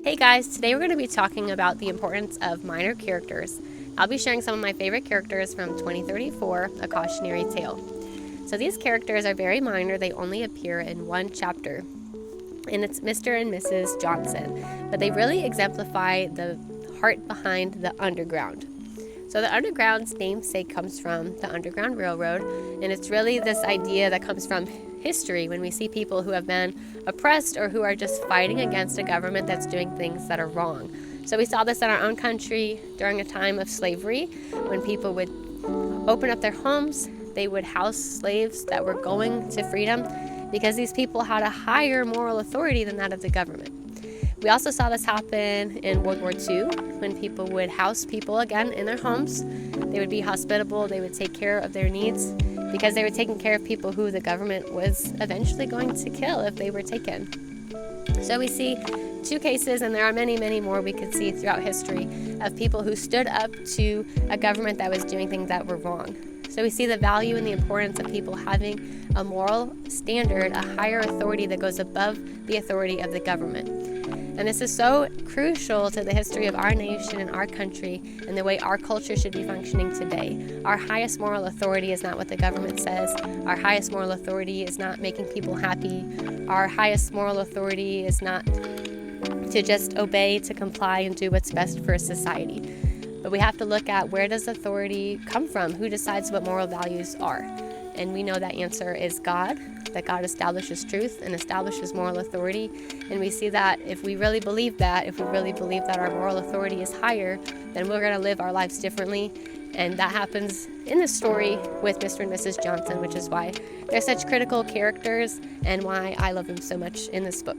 Hey guys, today we're going to be talking about the importance of minor characters. I'll be sharing some of my favorite characters from 2034, A Cautionary Tale. So these characters are very minor, they only appear in one chapter, and it's Mr. and Mrs. Johnson, but they really exemplify the heart behind the underground. So the underground's namesake comes from the Underground Railroad, and it's really this idea that comes from history when we see people who have been oppressed or who are just fighting against a government that's doing things that are wrong. So we saw this in our own country during a time of slavery when people would open up their homes, they would house slaves that were going to freedom because these people had a higher moral authority than that of the government. We also saw this happen in World War II when people would house people again in their homes. They would be hospitable, they would take care of their needs because they were taking care of people who the government was eventually going to kill if they were taken. So we see two cases, and there are many, many more we could see throughout history, of people who stood up to a government that was doing things that were wrong. So we see the value and the importance of people having a moral standard, a higher authority that goes above the authority of the government. And this is so crucial to the history of our nation and our country and the way our culture should be functioning today. Our highest moral authority is not what the government says. Our highest moral authority is not making people happy. Our highest moral authority is not to just obey, to comply, and do what's best for society. But we have to look at, where does authority come from? Who decides what moral values are? And we know that answer is God, that God establishes truth and establishes moral authority. And we see that if we really believe that, if we really believe that our moral authority is higher, then we're going to live our lives differently. And that happens in this story with Mr. and Mrs. Johnson, which is why they're such critical characters and why I love them so much in this book.